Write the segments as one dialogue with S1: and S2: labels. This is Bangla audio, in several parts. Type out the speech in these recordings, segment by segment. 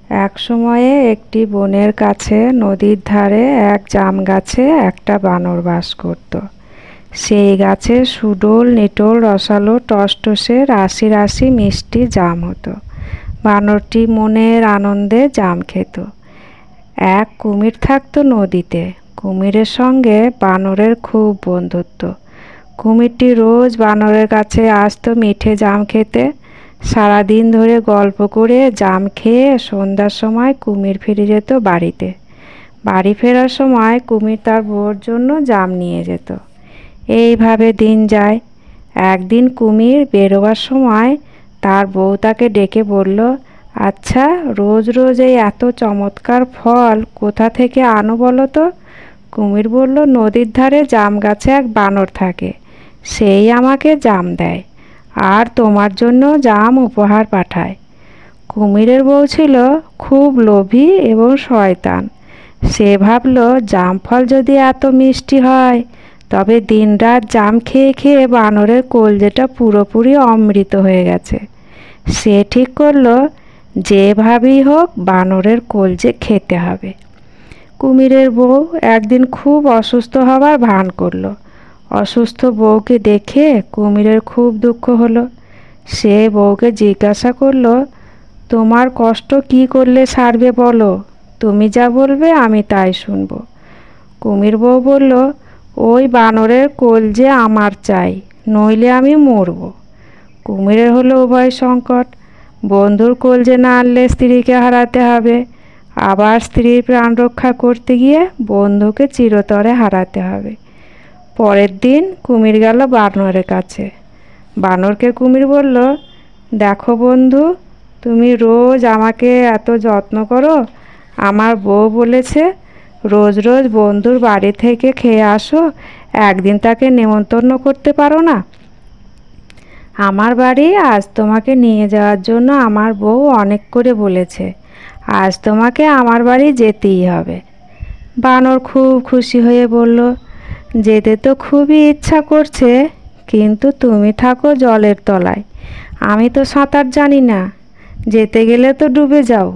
S1: এক সময়ে একটি বনের কাছে নদীর ধারে এক জাম গাছে একটা বানর বাস করত। সেই গাছে সুডোল নিটোল রসালো টসটসে রাশি রাশি মিষ্টি জাম হতো। বানরটি মনের আনন্দে জাম খেত। এক কুমির থাকতো নদীতে। কুমিরের সঙ্গে বানরের খুব বন্ধুত্ব। কুমিরটি রোজ বানরের কাছে আসতো মিঠে জাম খেতে। সারাদিন ধরে গল্প করে জাম খেয়ে সন্ধ্যার সময় কুমির ফিরে যেত বাড়িতে। বাড়ি ফেরার সময় কুমির তার বউর জন্য জাম নিয়ে যেত। এইভাবে দিন যায়। একদিন কুমির বেরোবার সময় তার বউ তাকে ডেকে বলল, আচ্ছা, রোজ রোজ এই এত চমৎকার ফল কোথা থেকে আনো বলো তো? কুমির বলল, নদীর ধারে জাম গাছে এক বানর থাকে, সেই আমাকে জাম দেয় আর তোমার জন্য জাম উপহার পাঠায়। কুমিরের বউ ছিল খুব লোভী এবং শয়তান। সে ভাবল, জাম ফল যদি এত মিষ্টি হয় তবে দিনরাত জাম খেয়ে খেয়ে বানরের কলজেটা পুরোপুরি অমৃত হয়ে গেছে। সে ঠিক করলো যেভাবেই হোক বানরের কলজে খেতে হবে। কুমিরের বউ একদিন খুব অসুস্থ হবার ভান করলো। অসুস্থ বউকে দেখে কুমিরের খুব দুঃখ হলো। সে বউকে জিজ্ঞাসা করলো, তোমার কষ্ট কি করলে সারবে বলো, তুমি যা বলবে আমি তাই শুনবো। কুমির বউ বলল, ওই বানরের কলজে আমার চাই, নইলে আমি মরব। কুমিরের হলো উভয় সংকট। বন্ধুর কলজে না আনলে স্ত্রীকে হারাতে হবে, আবার স্ত্রীর প্রাণ রক্ষা করতে গিয়ে বন্ধুকে চিরতরে হারাতে হবে। পরের দিন কুমির গেল বানরের কাছে। বানরকে কুমির বলল, দেখো বন্ধু, তুমি রোজ আমাকে এত যত্ন করো। আমার বউ বলেছে রোজ রোজ বন্ধুর বাড়ি থেকে খেয়ে আসো, একদিন তাকে নেমন্তন্ন করতে পারো না? আমার বাড়ি আজ তোমাকে নিয়ে যাওয়ার জন্য আমার বউ অনেক করে বলেছে। আজ তোমাকে আমার বাড়ি যেতেই হবে। বানর খুব খুশি হয়ে বলল, যেতে তো খুবই ইচ্ছা করছে, কিন্তু তুমি থাকো জলের তলায়, আমি তো সাঁতার জানি না, যেতে গেলে তো ডুবে যাও।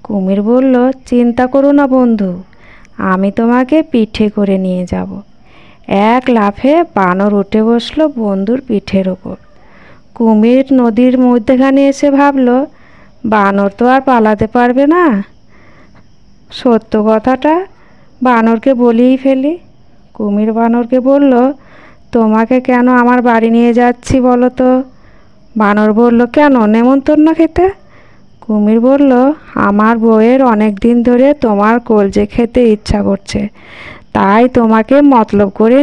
S1: কুমির বলল, চিন্তা করো না বন্ধু, আমি তোমাকে পিঠে করে নিয়ে যাব। এক লাফে বানর উঠে বসলো বন্ধুর পিঠের ওপর। কুমির নদীর মধ্যেখানে এসে ভাবল, বানর তো আর পালাতে পারবে না। সত্য কথাটা বানরকে বলেই ফেলি। কুমির বানরকে বলল, তোমাকে কেন আমার বাড়ি নিয়ে যাচ্ছি বলো তো? বানর বলল, কেন, নেমন্তন্ন খেতে? কুমির বলল, আমার বউয়ের অনেক দিন ধরে তোমার কলজে খেতে ইচ্ছা করছে, তাই তোমাকে মতলব করে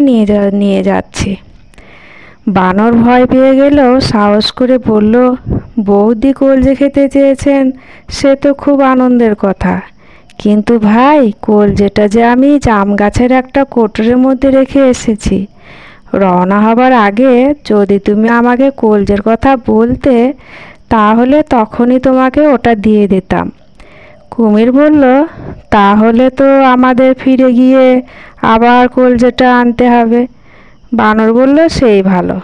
S1: নিয়ে যাচ্ছি। বানর ভয় পেয়ে গেলেও সাহস করে বলল, বৌদি কলজে খেতে চেয়েছেন, সে তো খুব আনন্দের কথা, কিন্তু ভাই কলজেটা যে আমি জাম গাছের একটা কোটরের মধ্যে রেখে এসেছি। রওনা হবার আগে যদি তুমি আমাকে কলজের কথা বলতে, তাহলে তখনই তোমাকে ওটা দিয়ে দিতাম। কুমির বলল, তাহলে তো আমাদের ফিরে গিয়ে আবার কলজেটা আনতে হবে। বানর বলল, সেই ভালো।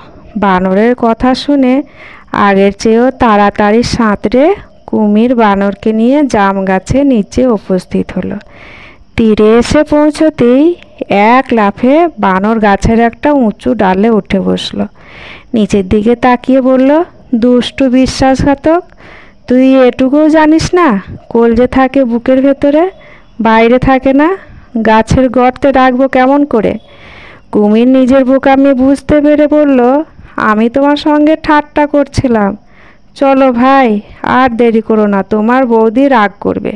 S1: বানরের কথা শুনে আগের চেয়েও তাড়াতাড়ি সাঁতরে কুমির বানরকে নিয়ে জাম গাছের নিচে উপস্থিত হলো। তীরে এসে পৌঁছতেই এক লাফে বানর গাছের একটা উঁচু ডালে উঠে বসলো। নিচের দিকে তাকিয়ে বলল, দুষ্টু বিশ্বাসঘাতক, তুই এটুকুও জানিস না কলজে থাকে বুকের ভেতরে, বাইরে থাকে না? গাছের গর্তে রাখবো কেমন করে? কুমির নিজের বোকামি বুঝতে পেরে বলল, আমি তোমার সঙ্গে ঠাট্টা করছিলাম। চলো ভাই, আর দেরি করো না, তোমার বৌদি রাগ করবে।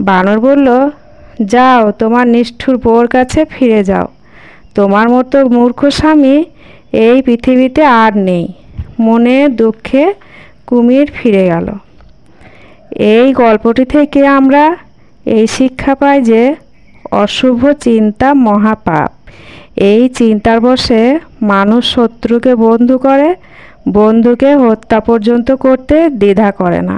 S1: বানর বলল, যাও, তোমার নিষ্ঠুর বউর কাছে ফিরে যাও। তোমার মতো মূর্খ স্বামী এই পৃথিবীতে আর নেই। মনে দুঃখে কুমির ফিরে গেল। এই গল্পটি থেকে আমরা এই শিক্ষা পাই যে অশুভ চিন্তা মহাপাপ। এই চিন্তার বশে মানুষ শত্রুকে বন্ধু করে, বন্ধুকে হত্যা পর্যন্ত করতে দ্বিধা করে না।